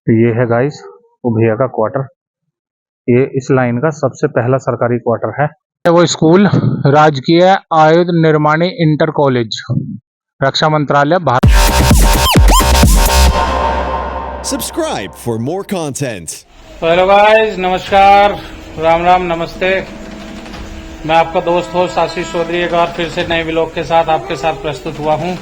तो ये है गाइस वो भैया का क्वार्टर। ये इस लाइन का सबसे पहला सरकारी क्वार्टर है। वो स्कूल राजकीय आयुध निर्माणी इंटर कॉलेज, रक्षा मंत्रालय Bharat. Subscribe for more content. Hello guys, नमस्कार, राम राम, नमस्ते। मैं आपका दोस्त हो आशीष चौधरी एक बार फिर से नए व्लॉग के साथ आपके साथ प्रस्तुत हुआ हूं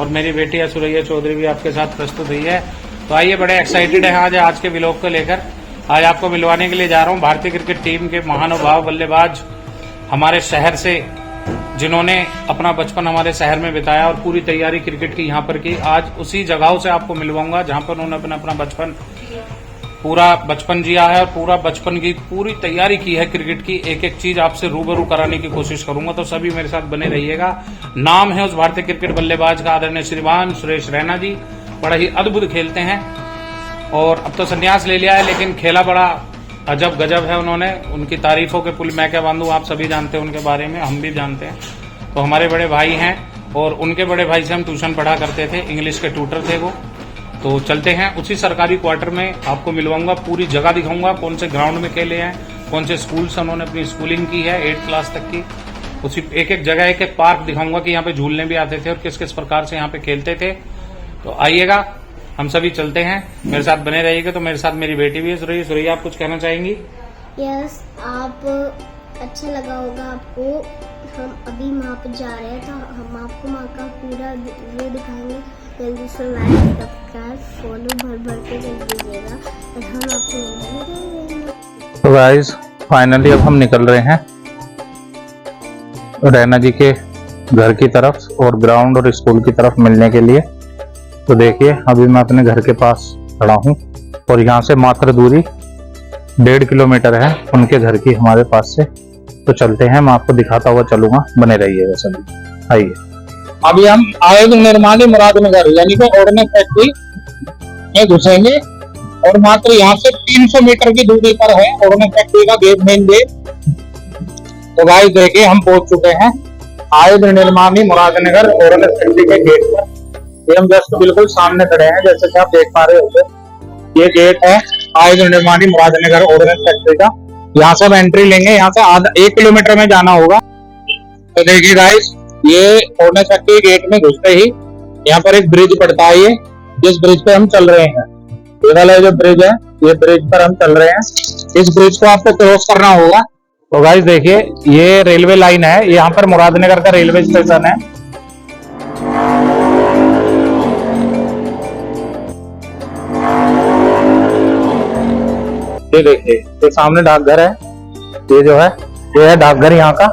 और मेरी बेटी सुरैया चौधरी भी आपके साथ प्रस्तुत हुई है। तो आइए, बड़े एक्साइटेड है आज के व्लॉग को लेकर। आज आपको मिलवाने के लिए जा रहा हूं भारतीय क्रिकेट टीम के महानुभाव बल्लेबाज हमारे शहर से, जिन्होंने अपना बचपन हमारे शहर में बिताया और पूरी तैयारी क्रिकेट की यहाँ पर की। आज उसी जगहों से आपको मिलवाऊंगा जहां पर उन्होंने अपना पूरा बचपन जिया है और पूरा बचपन की पूरी तैयारी की है क्रिकेट की। एक एक चीज आपसे रूबरू कराने की कोशिश करूंगा, तो सभी मेरे साथ बने रहिएगा। नाम है उस भारतीय क्रिकेट बल्लेबाज का आदरणीय श्रीमान सुरेश रैना जी। बड़ा ही अद्भुत खेलते हैं और अब तो संन्यास ले लिया है, लेकिन खेला बड़ा अजब गजब है उन्होंने। उनकी तारीफों के पुल मैं क्या बांधूं, आप सभी जानते हैं उनके बारे में, हम भी जानते हैं। तो हमारे बड़े भाई हैं और उनके बड़े भाई से हम ट्यूशन पढ़ा करते थे, इंग्लिश के ट्यूटर थे वो। तो चलते हैं उसी सरकारी क्वार्टर में, आपको मिलवाऊंगा, पूरी जगह दिखाऊंगा, कौन से ग्राउंड में खेले हैं, कौन से स्कूल से उन्होंने अपनी स्कूलिंग की है 8th क्लास तक की। उसी एक एक जगह एक एक पार्क दिखाऊंगा कि यहाँ पे झूलने भी आते थे और किस किस प्रकार से यहाँ पे खेलते थे। तो आइएगा, हम सभी चलते हैं, मेरे साथ बने रहिएगा। तो मेरे साथ मेरी बेटी भी है सुरैया, आप कुछ कहना चाहेंगी? यस, आप अच्छा लगा होगा आपको। हम अभी वहाँ पर जा रहे हैं, तो हम आपको वहाँ का पूरा व्यू दिखाएंगे। जल्दी से लाइक सब्सक्राइब फॉलो भर के कर दीजिएगा और हम आपको मिलेंगे। तो गाइस फाइनली अब हम निकल रहे हैं रैना जी के घर की तरफ और ग्राउंड और स्कूल की तरफ मिलने के लिए। तो देखिए, अभी मैं अपने घर के पास खड़ा हूँ और यहाँ से मात्र दूरी 1.5 किलोमीटर है उनके घर की हमारे पास से। तो चलते हैं, मैं आपको दिखाता हुआ चलूंगा, बने रहिएगा सभी। आइए, अभी हम आयुध निर्माणी मुरादनगर यानी कि ऑर्डिनेंस फैक्ट्री में घुसेंगे और मात्र यहाँ से 300 मीटर की दूरी पर है ऑर्डिनेंस फैक्ट्री का गेट, मेन गेट। तो गाइस देखिए, हम पहुंच चुके हैं आयुध निर्माणी मुरादनगर ऑर्डिनेंस फैक्ट्री के गेट पर। ये हम जस्ट बिल्कुल सामने खड़े हैं, जैसे कि आप देख पा रहे होंगे। ये गेट है आयुध निर्माणी मुरादनगर ऑर्डिनेंस फैक्ट्री का। यहाँ से हम एंट्री लेंगे, यहाँ से आधा 1 किलोमीटर में जाना होगा। तो देखिए गाइस, ये ऑर्डिनेंस फैक्ट्री गेट में घुसते ही यहाँ पर एक ब्रिज पड़ता है, ये जिस ब्रिज पे हम चल रहे हैं, ये वाला जो ब्रिज है, ये ब्रिज पर हम चल रहे हैं। इस ब्रिज को आपको क्रॉस करना होगा। तो गाइस देखिए, ये रेलवे लाइन है, यहाँ पर मुरादनगर का रेलवे स्टेशन है। ये देखिए, ये सामने डाकघर है, ये जो है ये है डाकघर यहाँ का।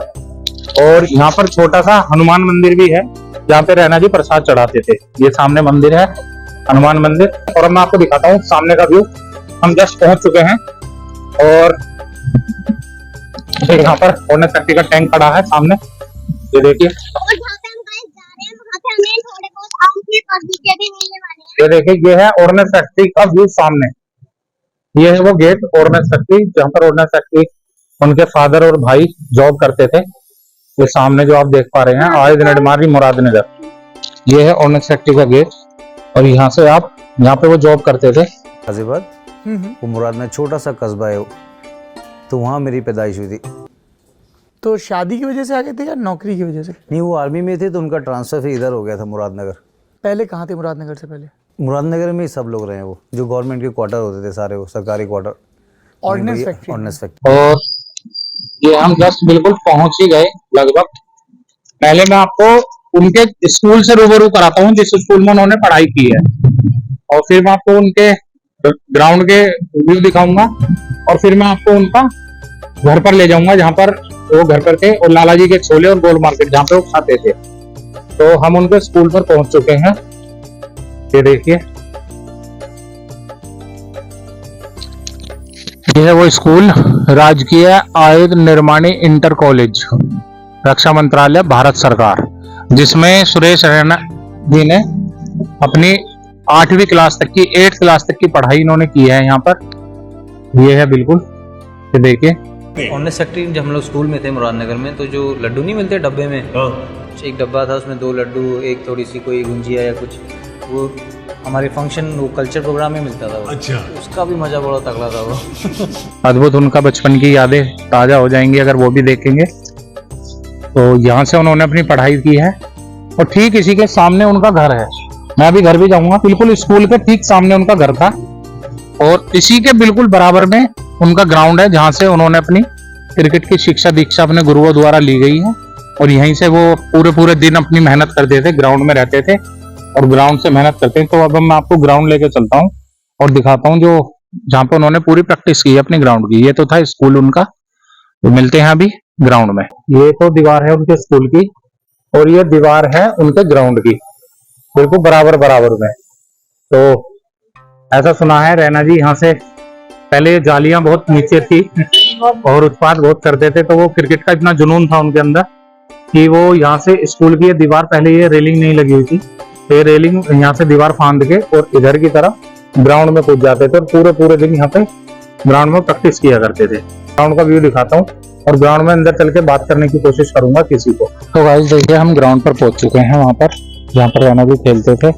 और यहाँ पर छोटा सा हनुमान मंदिर भी है, जहाँ पे रैना जी प्रसाद चढ़ाते थे। ये सामने मंदिर है, हनुमान मंदिर। और अब मैं आपको दिखाता हूँ सामने का व्यू। हम जस्ट पहुंच चुके हैं और यहाँ पर ऑर्डिनेंस फैक्ट्री का टैंक खड़ा है सामने, ये देखिए। ये देखिए, ये है ऑर्डिनेंस फैक्ट्री का व्यू सामने। ये है वो गेट ऑर्डिनेंस फैक्ट्री, जहाँ पर ऑर्डिनेंस फैक्ट्री उनके फादर और भाई जॉब करते थे। ये सामने जो आप देख पा रहे हैं आयुध निर्माणी मुरादनगर, ये है ऑर्डिनेंस फैक्ट्री का गेट। और यहाँ से आप, यहाँ पे वो जॉब करते थे गाजियाबाद, वो मुरादनगर छोटा सा कस्बा है, तो वहाँ मेरी पैदाइश हुई थी। तो शादी की वजह से आ गए थे या नौकरी की वजह से? नहीं, वो आर्मी में थे तो उनका ट्रांसफर फिर इधर हो गया था मुरादनगर। पहले कहाँ थे मुरादनगर से पहले? मुरादनगर में ही सब लोग रहे हैं, वो जो गवर्नमेंट के क्वार्टर होते थे सारे, वो सरकारी quarter, ordnance factory. Ordnance factory. और ये हम जस्ट बिल्कुल पहुंच ही गए लगभग। पहले मैं आपको उनके स्कूल से रूबरू कराता हूँ, जिस स्कूल में उन्होंने पढ़ाई की है, और फिर मैं आपको उनके ग्राउंड के व्यू दिखाऊंगा और फिर मैं आपको उनका घर पर ले जाऊंगा, जहाँ पर वो घर पर थे, और लाला जी के छोले और गोल मार्केट जहाँ पे वो खाते थे। तो हम उनके स्कूल पर पहुंच चुके हैं। ये देखिए, ये है वो स्कूल राजकीय आयुध निर्माणी इंटर कॉलेज, रक्षा मंत्रालय भारत सरकार, जिसमें सुरेश रैना जी ने अपनी 8वीं क्लास तक की 8th क्लास तक की पढ़ाई इन्होंने की है यहाँ पर। ये है बिल्कुल, ये देखिए। ऑर्डिनेंस फैक्ट्री जब हम लोग स्कूल में थे मुरादनगर में, तो जो लड्डू नहीं मिलते डब्बे में, एक डब्बा था, उसमें 2 लड्डू, एक थोड़ी सी कोई गुंजिया या कुछ, वो हमारे फंक्शन वो कल्चर प्रोग्राम में मिलता था वो। अच्छा। उसका भी मजा बड़ा तगड़ा था वो। अद्भुत, उनका बचपन की यादें ताज़ा हो जाएंगी अगर वो भी देखेंगे। तो यहाँ से उन्होंने अपनी पढ़ाई की है और ठीक इसी के सामने उनका घर है। मैं अभी घर भी जाऊंगा, बिल्कुल स्कूल के ठीक सामने उनका घर था और इसी के बिल्कुल बराबर में उनका ग्राउंड है जहाँ से उन्होंने अपनी क्रिकेट की शिक्षा दीक्षा अपने गुरुओं द्वारा ली गई है। और यहीं से वो पूरे दिन अपनी मेहनत करते थे, ग्राउंड में रहते थे और ग्राउंड से मेहनत करते हैं। तो अब मैं आपको ग्राउंड लेके चलता हूँ और दिखाता हूँ जो जहाँ पे उन्होंने पूरी प्रैक्टिस की है अपनी ग्राउंड की। ये तो था स्कूल उनका, तो मिलते हैं अभी ग्राउंड में। ये तो दीवार है उनके स्कूल की और ये दीवार है उनके ग्राउंड की, बिल्कुल बराबर में। तो ऐसा सुना है रैना जी यहाँ से पहले जालियां बहुत नीचे थी और उत्पात बहुत करते थे, तो वो क्रिकेट का इतना जुनून था उनके अंदर कि वो यहाँ से स्कूल की ये दीवार, पहले ये रेलिंग नहीं लगी हुई थी, तो ये रेलिंग यहाँ से दीवार फांद के और इधर की तरफ ग्राउंड में कूद जाते थे और पूरे दिन यहाँ पे ग्राउंड में प्रैक्टिस किया करते थे। ग्राउंड का व्यू दिखाता हूँ और ग्राउंड में अंदर चल के बात करने की कोशिश करूंगा किसी को। तो गाइस देखिए हम ग्राउंड पर पहुंच चुके हैं, वहां पर जहाँ पर रैना जी खेलते थे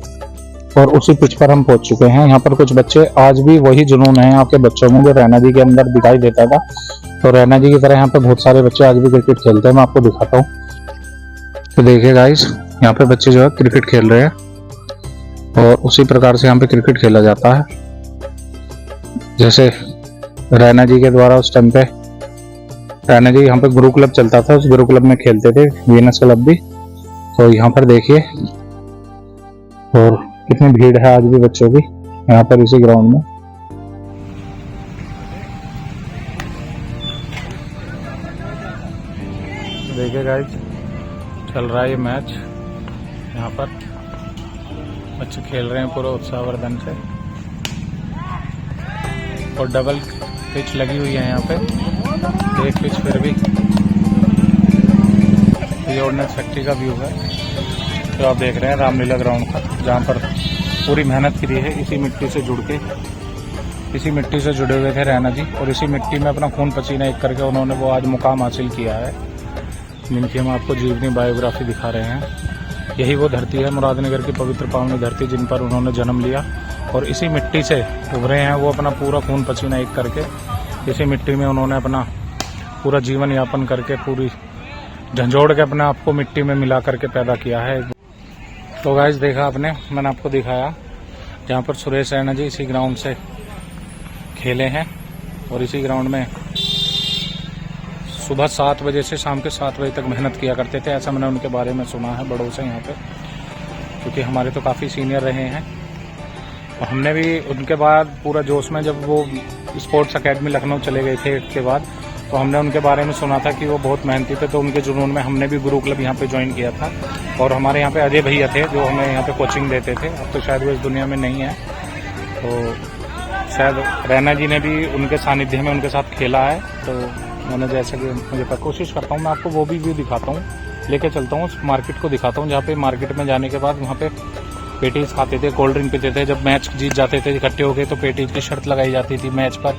और उसी पिच पर हम पहुंच चुके हैं। यहाँ पर कुछ बच्चे, आज भी वही जुनून है आपके बच्चों में जो रैना जी के अंदर दिखाई देता था। तो रैना जी की तरह यहाँ पे बहुत सारे बच्चे आज भी क्रिकेट खेलते हैं, मैं आपको दिखाता हूँ। तो देखिए गाइस यहाँ पे बच्चे जो है क्रिकेट खेल रहे हैं और उसी प्रकार से यहाँ पे क्रिकेट खेला जाता है जैसे रैना जी के द्वारा उस टाइम पे रैना जी यहाँ पे गुरु क्लब चलता था, उस गुरु क्लब में खेलते थे, वीनस क्लब भी। तो यहाँ पर देखिए और कितनी भीड़ है आज भी बच्चों की यहाँ पर इसी ग्राउंड में। देखिए गाइस चल रहा है ये मैच, यहाँ पर बच्चे खेल रहे हैं पूरा उत्साहवर्धन से और डबल पिच लगी हुई है यहाँ पे, एक पिच फिर भी। ये ऑर्डिनेंस फैक्ट्री का व्यू है जो आप देख रहे हैं रामलीला ग्राउंड का, जहाँ पर पूरी मेहनत करी है इसी मिट्टी से जुड़ के, इसी मिट्टी से जुड़े हुए थे रैना जी और इसी मिट्टी में अपना खून पसीना एक करके उन्होंने वो आज मुकाम हासिल किया है जिनकी हम आपको जीवनी बायोग्राफी दिखा रहे हैं। यही वो धरती है मुरादनगर की पवित्र पावनी धरती जिन पर उन्होंने जन्म लिया और इसी मिट्टी से उभरे हैं वो अपना पूरा खून पसीना एक करके। इसी मिट्टी में उन्होंने अपना पूरा जीवन यापन करके, पूरी झंझोड़ के अपने आप को मिट्टी में मिला करके पैदा किया है। तो गाइस देखा आपने, मैंने आपको दिखाया जहाँ पर सुरेश रैना जी इसी ग्राउंड से खेले हैं और इसी ग्राउंड में सुबह 7 बजे से शाम के 7 बजे तक मेहनत किया करते थे, ऐसा मैंने उनके बारे में सुना है बड़ों से यहाँ पे, क्योंकि हमारे तो काफ़ी सीनियर रहे हैं। और हमने भी उनके बाद पूरा जोश में, जब वो स्पोर्ट्स अकेडमी लखनऊ चले गए थे 8 के बाद, तो हमने उनके बारे में सुना था कि वो बहुत मेहनती थे। तो उनके जुनून में हमने भी गुरु क्लब यहाँ पे ज्वाइन किया था और हमारे यहाँ पे अजय भैया थे जो हमें यहाँ पे कोचिंग देते थे। अब तो शायद वो इस दुनिया में नहीं है, तो शायद रैना जी ने भी उनके सानिध्य में उनके साथ खेला है। तो मैंने जैसे कि मुझे कोशिश करता हूँ मैं आपको वो भी व्यू दिखाता हूँ, लेके चलता हूँ उस मार्केट को दिखाता हूँ, जहाँ पे मार्केट में जाने के बाद वहाँ पे पेटीज खाते थे, कोल्ड ड्रिंक पीते थे। जब मैच जीत जाते थे इकट्ठे हो गए तो पेटीज की शर्त लगाई जाती थी मैच पर,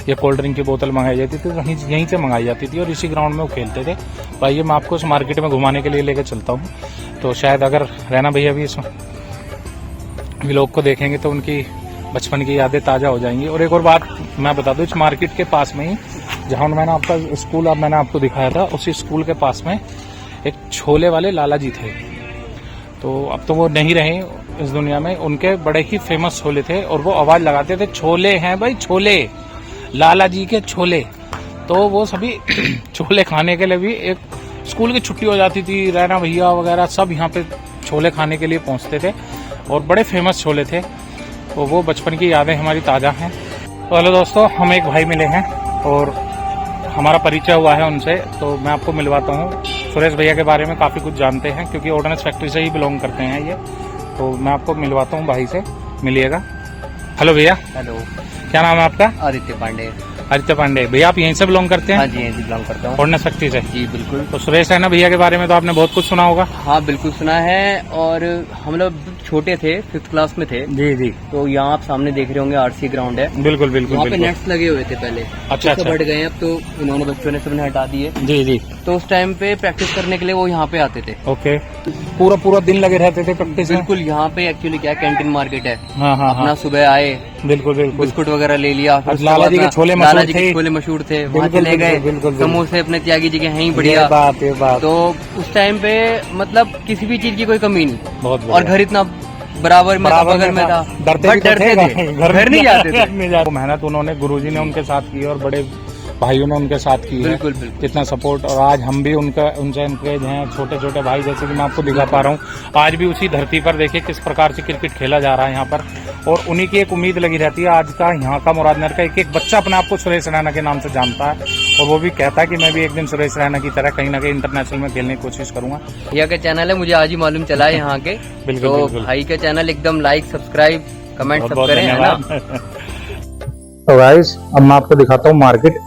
या कोल्ड ड्रिंक की बोतल मंगाई जाती थी, तो यहीं से मंगाई जाती थी और इसी ग्राउंड में वो खेलते थे। तो आइए मैं आपको उस मार्केट में घुमाने के लिए लेकर चलता हूँ। तो शायद अगर रैना भैया भी इस व्लॉग को देखेंगे तो उनकी बचपन की यादें ताज़ा हो जाएंगी। और एक और बात मैं बता दूं, इस मार्केट के पास में ही जहाँ मैंने आपका स्कूल अब मैंने आपको दिखाया था, उसी स्कूल के पास में एक छोले वाले लाला जी थे। तो अब तो वो नहीं रहे इस दुनिया में, उनके बड़े ही फेमस छोले थे और वो आवाज लगाते थे, छोले हैं भाई छोले, लाला जी के छोले। तो वो सभी छोले खाने के लिए भी, एक स्कूल की छुट्टी हो जाती थी, रैना भैया वगैरह सब यहाँ पे छोले खाने के लिए पहुँचते थे और बड़े फेमस छोले थे। तो वो बचपन की यादें हमारी ताज़ा हैं। तो हेलो दोस्तों, हम एक भाई मिले हैं और हमारा परिचय हुआ है उनसे, तो मैं आपको मिलवाता हूँ। सुरेश भैया के बारे में काफ़ी कुछ जानते हैं क्योंकि ऑर्डिनेंस फैक्ट्री से ही बिलोंग करते हैं ये। तो मैं आपको मिलवाता हूँ भाई से, मिलिएगा। हेलो भैया। हेलो, क्या नाम है आपका? आदित्य पांडे। आदित्य पांडे भैया, आप यहीं से बिलोंग करते हैं? हाँ जी, यहीं से बिलोंग करता हूँ। पूर्ण शक्ति से? जी बिल्कुल। तो सुरेश रैना भैया के बारे में तो आपने बहुत कुछ सुना होगा। हाँ बिल्कुल सुना है, और हम लोग छोटे थे, 5th क्लास में थे। जी जी। तो यहाँ आप सामने देख रहे होंगे RC ग्राउंड है। बिल्कुल बिल्कुल। वहाँ पे नेट्स लगे हुए थे पहले। अच्छा अच्छा। बढ़ गए, अब तो इन्होंने बच्चों ने सबने हटा दिए। जी जी। तो उस टाइम पे प्रैक्टिस करने के लिए वो यहाँ पे आते थे। ओके। पूरा दिन लगे रहते थे प्रैक्टिस में? बिल्कुल। यहाँ पे एक्चुअली क्या कैंटीन मार्केट है। हाँ हाँ। अपना सुबह आए, बिल्कुल बिल्कुल, बिस्कुट वगैरह ले लिया। लाला जी के छोले मशहूर थे, वहाँ चले गए। समोसे अपने त्यागी जी के हैं ही बढ़िया। ये बात। तो उस टाइम पे मतलब किसी भी चीज की कोई कमी नहीं। बहुत। और घर इतना बगल में था। डरते थे, घर नहीं जाते थे। वो मेहनत उन्होंने, गुरुजी ने उनके साथ की और बड़े भाइयों ने उनके साथ की है। बिल्कुल बिल्कुल। कितना सपोर्ट, और आज हम भी उनसे एनकरेज हैं। छोटे छोटे भाई, जैसे कि मैं आपको दिखा पा रहा हूँ, आज भी उसी धरती पर देखिए किस प्रकार से क्रिकेट खेला जा रहा है यहाँ पर, और उन्हीं की एक उम्मीद लगी रहती है। आज का यहाँ का मुरादनगर का एक एक बच्चा अपने आप को सुरेश रैना के नाम से जानता है, और वो भी कहता है कि मैं भी एक दिन सुरेश रैना की तरह कहीं ना कहीं इंटरनेशनल में खेलने की कोशिश करूंगा। भैया का चैनल है, मुझे आज ही मालूम चला है यहाँ के। बिल्कुल तो बिल्कुल। भाई का चैनल एकदम लाइक, सब्सक्राइब, कमेंट सब बहुत करें, है ना। तो गाइस, अब मैं आपको दिखाता हूँ मार्केट,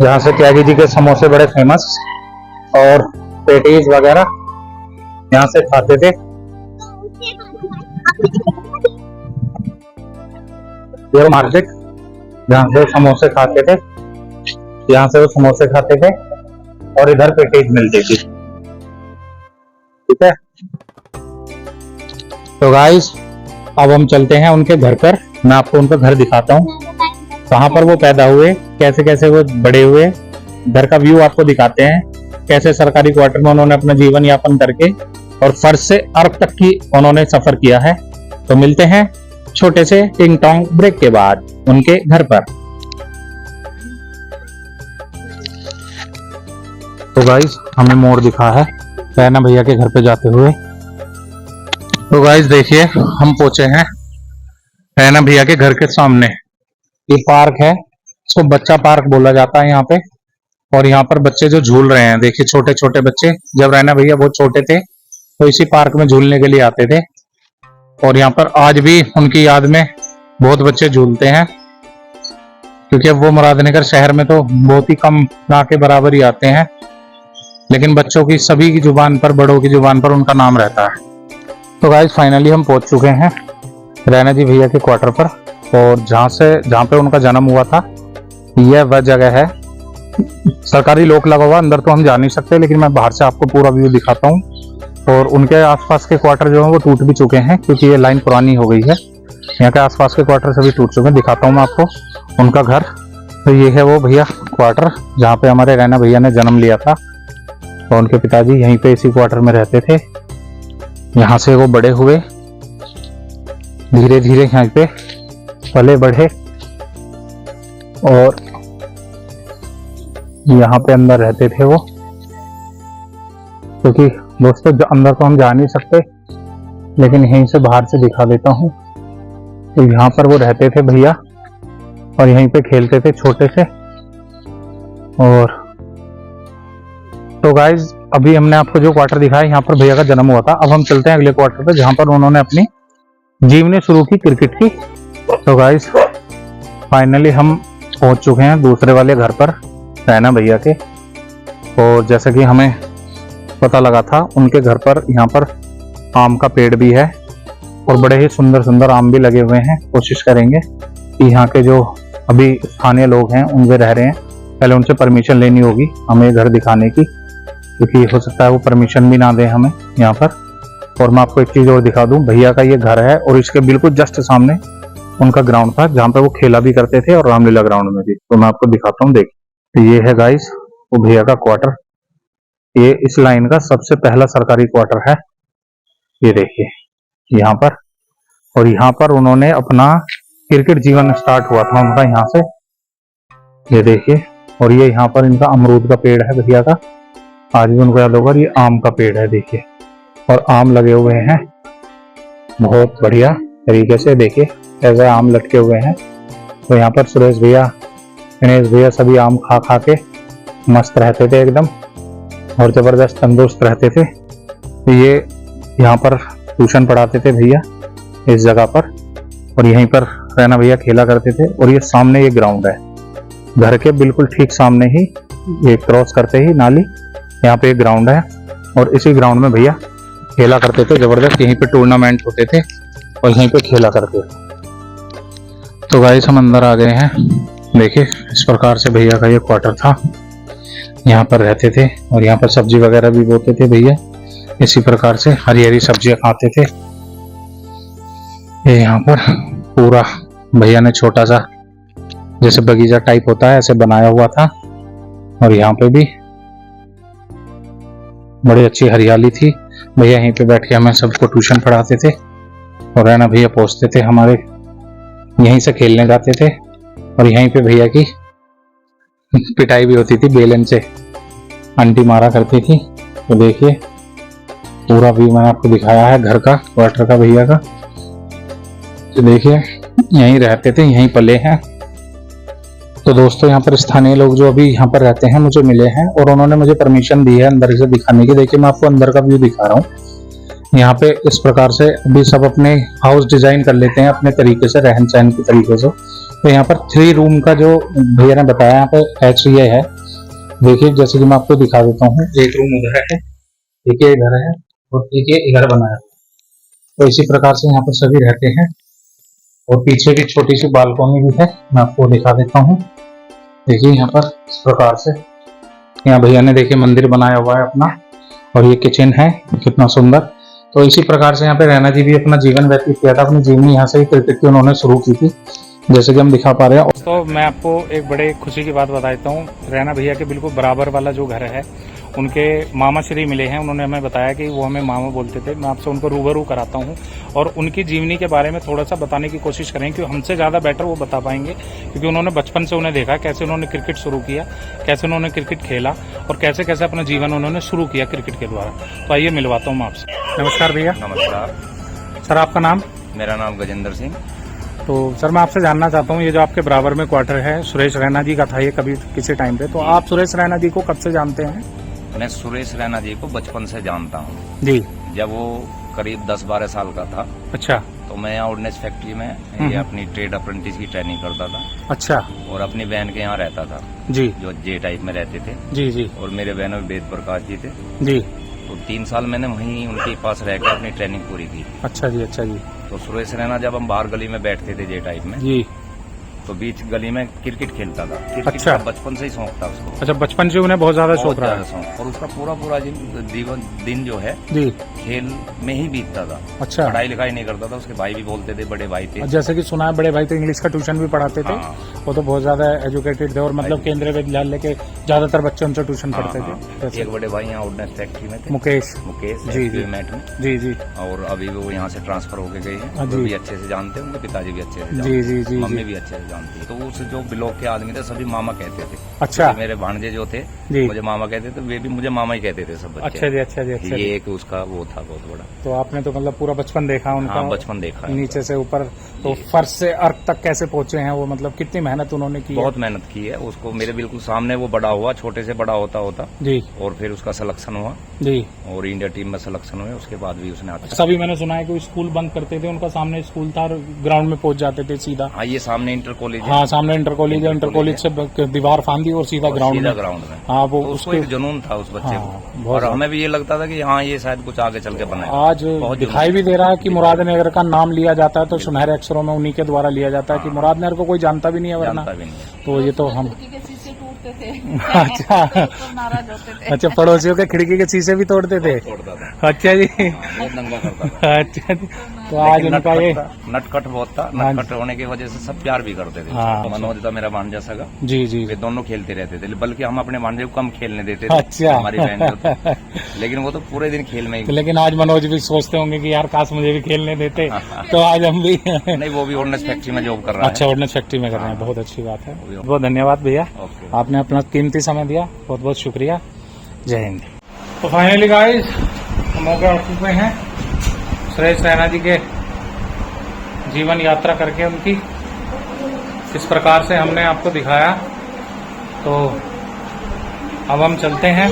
जहाँ से त्यागी जी के समोसे बड़े फेमस और पेटीज वगैरह यहाँ से खाते थे। ये मार्केट जहाँ से समोसे खाते थे, यहाँ से वो समोसे खाते थे, और इधर पेटीज मिलती थी। ठीक है, तो गाइस अब हम चलते हैं उनके घर पर। मैं आपको उनका घर दिखाता हूँ, कहाँ पर वो पैदा हुए, कैसे कैसे वो बड़े हुए, घर का व्यू आपको दिखाते हैं, कैसे सरकारी क्वार्टर में उन्होंने अपना जीवन यापन करके और फर्श से अर्थ तक की उन्होंने सफर किया है। तो मिलते हैं छोटे से टिंग टोंग ब्रेक के बाद उनके घर पर। तो गाइस, हमें मोड़ दिखा है रैना भैया के घर पे जाते हुए। तो गाइस देखिए, हम पहुंचे हैं रैना भैया के घर के सामने। ये पार्क है, इसको बच्चा पार्क बोला जाता है यहाँ पे, और यहाँ पर बच्चे जो झूल रहे हैं, देखिए छोटे छोटे बच्चे। जब रैना भैया बहुत छोटे थे तो इसी पार्क में झूलने के लिए आते थे, और यहाँ पर आज भी उनकी याद में बहुत बच्चे झूलते हैं, क्योंकि अब वो मुरादनगर शहर में तो बहुत ही कम, ना के बराबर ही आते हैं, लेकिन बच्चों की सभी की जुबान पर, बड़ों की जुबान पर उनका नाम रहता है। तो गाइस फाइनली हम पहुंच चुके हैं रैना जी भैया के क्वार्टर पर, और जहाँ पे उनका जन्म हुआ था, यह वह जगह है। सरकारी लॉक लगा हुआ, अंदर तो हम जा नहीं सकते, लेकिन मैं बाहर से आपको पूरा व्यू दिखाता हूँ। और उनके आसपास के क्वार्टर जो है वो टूट भी चुके हैं, क्योंकि ये लाइन पुरानी हो गई है। यहाँ के आसपास के क्वार्टर सभी टूट चुके हैं। दिखाता हूँ मैं आपको उनका घर। तो ये है वो भैया क्वार्टर जहाँ पे हमारे रैना भैया ने जन्म लिया था, और उनके पिताजी यहीं पे इसी क्वार्टर में रहते थे। यहाँ से वो बड़े हुए, धीरे धीरे यहाँ पे पले बढ़े, और यहाँ पे अंदर रहते थे वो। क्योंकि दोस्तों अंदर तो हम जा नहीं सकते, लेकिन यहीं से बाहर से दिखा देता हूँ। तो यहाँ पर वो रहते थे भैया, और यहीं पे खेलते थे छोटे से। और तो गाइज, अभी हमने आपको जो क्वार्टर दिखाया, यहाँ पर भैया का जन्म हुआ था। अब हम चलते हैं अगले क्वार्टर पे, जहाँ पर उन्होंने अपनी जीवनी शुरू की क्रिकेट की। तो गाइज फाइनली हम पहुंच चुके हैं दूसरे वाले घर पर रैना भैया के, और जैसे कि हमें पता लगा था, उनके घर पर यहाँ पर आम का पेड़ भी है, और बड़े ही सुंदर सुंदर आम भी लगे हुए हैं। कोशिश करेंगे कि यहाँ के जो अभी स्थानीय लोग हैं उनसे रह रहे हैं, पहले उनसे परमिशन लेनी होगी हमें घर दिखाने की, क्योंकि हो सकता है वो परमिशन भी ना दें हमें यहाँ पर। और मैं आपको एक चीज और दिखा दूं, भैया का ये घर है, और इसके बिल्कुल जस्ट सामने उनका ग्राउंड था, जहाँ पे वो खेला भी करते थे, और रामलीला ग्राउंड में भी। तो मैं आपको दिखाता हूँ, देखिए। तो ये है गाइस वो भैया का क्वार्टर। ये इस लाइन का सबसे पहला सरकारी क्वार्टर है, ये देखिए यहाँ पर। और यहाँ पर उन्होंने अपना क्रिकेट जीवन स्टार्ट हुआ था उनका यहाँ से, ये देखिए। और ये यहाँ पर इनका अमरूद का पेड़ है भैया का, आज भी उनको याद होगा। ये आम का पेड़ है, देखिए, और आम लगे हुए हैं बहुत बढ़िया तरीके से, देखिए ऐसे आम लटके हुए हैं। तो यहाँ पर सुरेश भैया, गणेश भैया सभी आम खा खा के मस्त रहते थे एकदम, और जबरदस्त तंदुरुस्त रहते थे। तो ये यहाँ पर ट्यूशन पढ़ाते थे भैया इस जगह पर, और यहीं पर रैना भैया खेला करते थे। और ये सामने ये ग्राउंड है, घर के बिल्कुल ठीक सामने ही, ये क्रॉस करते ही नाली, यहाँ पे एक ग्राउंड है और इसी ग्राउंड में भैया खेला करते थे जबरदस्त। यहीं पे टूर्नामेंट होते थे और यहीं पे खेला करते थे। तो गाइस हम अंदर आ गए हैं। देखिए इस प्रकार से भैया का ये क्वार्टर था, यहाँ पर रहते थे और यहाँ पर सब्जी वगैरह भी बोते थे भैया। इसी प्रकार से हरी हरी सब्जियां खाते थे। ये यहाँ पर पूरा भैया ने छोटा सा जैसे बगीचा टाइप होता है ऐसे बनाया हुआ था और यहाँ पे भी बड़ी अच्छी हरियाली थी। भैया यहीं पे बैठ के हमें सबको ट्यूशन पढ़ाते थे और रैना भैया पहुंचते थे हमारे, यहीं से खेलने जाते थे और यहीं पे भैया की पिटाई भी होती थी बेलन से, आंटी मारा करती थी। तो देखिए पूरा व्यू मैंने आपको दिखाया है घर का, क्वार्टर का भैया का। तो देखिए यहीं रहते थे, यहीं पले हैं। तो दोस्तों यहाँ पर स्थानीय लोग जो अभी यहाँ पर रहते हैं मुझे मिले हैं और उन्होंने मुझे परमिशन दी है अंदर से दिखाने की। देखिए मैं आपको अंदर का व्यू दिखा रहा हूँ। यहाँ पे इस प्रकार से अभी सब अपने हाउस डिजाइन कर लेते हैं अपने तरीके से, रहन सहन के तरीके से। तो यहाँ पर 3 रूम का जो भैया ने बताया यहाँ पे एच ये है। देखिए जैसे कि मैं आपको दिखा देता हूँ, एक रूम उधर है, एक ये इधर है और एक ये इधर बनाया। तो इसी प्रकार से यहाँ पर सभी रहते हैं और पीछे भी छोटी सी बालकनी भी है, मैं आपको दिखा देता हूँ। देखिए यहाँ पर इस प्रकार से यहाँ भैया ने देखिए मंदिर बनाया हुआ है अपना और ये किचन है, कितना सुंदर। तो इसी प्रकार से यहाँ पे रैना जी भी अपना जीवन व्यतीत किया था। अपनी जीवनी यहाँ से ही क्रिकेट की उन्होंने शुरू की थी, जैसे कि हम दिखा पा रहे हैं। तो मैं आपको एक बड़े खुशी की बात बताता हूँ। रैना भैया के बिल्कुल बराबर वाला जो घर है, उनके मामा श्री मिले हैं। उन्होंने हमें बताया कि वो हमें मामा बोलते थे। मैं आपसे उनको रूबरू कराता हूँ और उनकी जीवनी के बारे में थोड़ा सा बताने की कोशिश करें, क्योंकि हमसे ज़्यादा बेटर वो बता पाएंगे, क्योंकि उन्होंने बचपन से उन्हें देखा कैसे उन्होंने क्रिकेट शुरू किया, कैसे उन्होंने क्रिकेट खेला और कैसे कैसे अपना जीवन उन्होंने शुरू किया क्रिकेट के द्वारा। तो आइए मिलवाता हूँ मैं आपसे। नमस्कार भैया। नमस्कार सर आपका नाम? मेरा नाम गजेंद्र सिंह। तो सर मैं आपसे जानना चाहता हूँ, ये जो आपके बराबर में क्वार्टर है सुरेश रैना जी का था ये कभी किसी टाइम पे, तो आप सुरेश रैना जी को कब से जानते हैं? मैं सुरेश रैना जी को बचपन से जानता हूँ। जी। जब वो करीब 10-12 साल का था, अच्छा। तो मैं यहाँ ऑर्डिनेंस फैक्ट्री में ये अपनी ट्रेड अप्रेंटिस की ट्रेनिंग करता था। अच्छा। और अपनी बहन के यहाँ रहता था जी, जो जे टाइप में रहते थे। जी जी। और मेरे बहनों में वेद प्रकाश जी थे जी। तो 3 साल मैंने वहीं उनके पास रहकर अपनी ट्रेनिंग पूरी की। अच्छा जी, अच्छा जी। तो सुरेश रैना जब हम बाहर गली में बैठते थे जे टाइप में, जी, तो बीच गली में क्रिकेट खेलता था। क्रिकेट अच्छा। का बचपन से ही शौक था उसको। अच्छा, बचपन से उन्हें बहुत ज्यादा बहुत शौक रहा ज्यादा है। शौक। और उसका पूरा दिन जो है जी। खेल में ही बीतता था। अच्छा। पढ़ाई लिखाई नहीं करता था। उसके भाई भी बोलते थे, बड़े भाई थे। जैसे कि सुना है बड़े भाई तो इंग्लिश का ट्यूशन भी पढ़ाते थे। हाँ। वो तो बहुत ज्यादा एजुकेटेड थे और मतलब केंद्रीय विद्यालय के ज्यादातर बच्चे उनसे ट्यूशन हाँ, पढ़ते हाँ। थे। जैसे एक बड़े भाई यहाँ ऑर्डिनेंस फैक्ट्री में थे, मुकेश। जी, जी। मैट में। जी जी। और अभी वो यहाँ से ट्रांसफर होके गए हैं। हाँ, वो जी। भी अच्छे से जानते हैं, उनके पिताजी भी अच्छे से जी, जानते जी, हैं, जी, मम्मी जी। भी अच्छे से जानती है। तो उस जो ब्लॉक के आदमी थे सभी मामा कहते थे। अच्छा। जैसे मेरे भांजे जो थे जी। मुझे मामा कहते थे, वे भी मुझे मामा ही कहते थे सब बच्चे। अच्छा जी, अच्छा जी, अच्छा ये जी। एक उसका वो था बहुत बड़ा। तो आपने तो मतलब पूरा बचपन देखा उनका? हाँ, बचपन देखा है। नीचे से ऊपर, तो फर्श से अर्थ तक कैसे पहुंचे हैं वो, मतलब कितनी मेहनत उन्होंने की है? बहुत मेहनत की है। उसको मेरे बिल्कुल सामने वो बड़ा हुआ, छोटे से बड़ा होता होता। जी और फिर उसका सिलेक्शन हुआ जी। और इंडिया टीम में सिलेक्शन हुए। उसके बाद भी उसने अच्छा। सभी मैंने सुना है कि स्कूल बंद करते थे, उनका सामने स्कूल था और ग्राउंड में पहुंच जाते थे सीधा। हाँ, ये सामने इंटर कॉलेज है। हाँ, सामने इंटर कॉलेज है। इंटर कॉलेज से दीवार फांदी और सीधा ग्राउंड में। ग्राउंड में। हाँ, वो तो उसको उसके एक जुनून था उस बच्चे हाँ, को। बहुत और हमें भी ये लगता था कि हाँ ये शायद कुछ आगे चल के बने। आज दिखाई भी दे रहा है कि मुरादनगर का नाम लिया जाता है तो सुनहरे अक्षरों में उन्हीं के द्वारा लिया जाता है कि मुरादनगर को कोई जानता भी नहीं है वरना। जानता भी नहीं है। तो ये तो हम अच्छा अच्छा, पड़ोसियों के खिड़की के शीशे भी तोड़ते थे? तोड़ता था, अच्छा जी। बहुत दंगा करता था। अच्छा जी। तो आज लेकिन उनका ये नटखट बहुत था। हाँ। नटखट होने की वजह से सब प्यार भी करते थे। हाँ। तो मनोज था मेरा भांजा सगा। जी जी। वे दोनों खेलते रहते थे, बल्कि हम अपने भांजे को कम खेलने देते थे। अच्छा। हमारी बहन जो थी। लेकिन वो तो पूरे दिन खेल में ही। तो लेकिन आज मनोज भी सोचते होंगे कि यार काश मुझे भी खेलने देते, तो आज हम भी नहीं, वो भी ऑर्डिनेंस फैक्ट्री में जॉब कर रहा है। अच्छा, ऑर्डिनेंस फैक्ट्री में कर रहे हैं, बहुत अच्छी बात है। बहुत धन्यवाद भैया, ओके। आपने अपना कीमती समय दिया, बहुत बहुत शुक्रिया। जय हिंद। तो फाइनली गाइस मौके आ चुके हैं सुरेश रैना जी के जीवन यात्रा करके उनकी इस प्रकार से हमने आपको दिखाया। तो अब हम चलते हैं,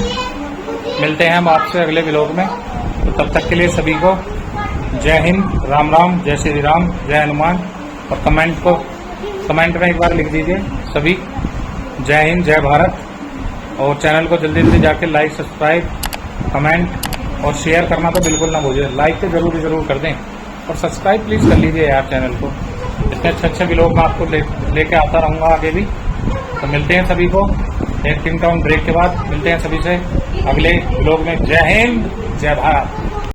मिलते हैं हम आपसे अगले व्लॉग में। तो तब तक के लिए सभी को जय हिंद, राम राम, जय श्री राम, जय हनुमान। और कमेंट में एक बार लिख दीजिए सभी जय हिंद, जय भारत। और चैनल को जल्दी जल्दी जाके लाइक, सब्सक्राइब, कमेंट और शेयर करना तो बिल्कुल ना भूलिए। लाइक तो जरूर कर दें और सब्सक्राइब प्लीज़ कर लीजिए यार चैनल को। इतने अच्छे व्लॉग मैं आपको लेके आता रहूँगा आगे भी। तो मिलते हैं सभी को एक 3 टाउन ब्रेक के बाद, मिलते हैं सभी से अगले व्लॉग में। जय हिंद, जय भारत।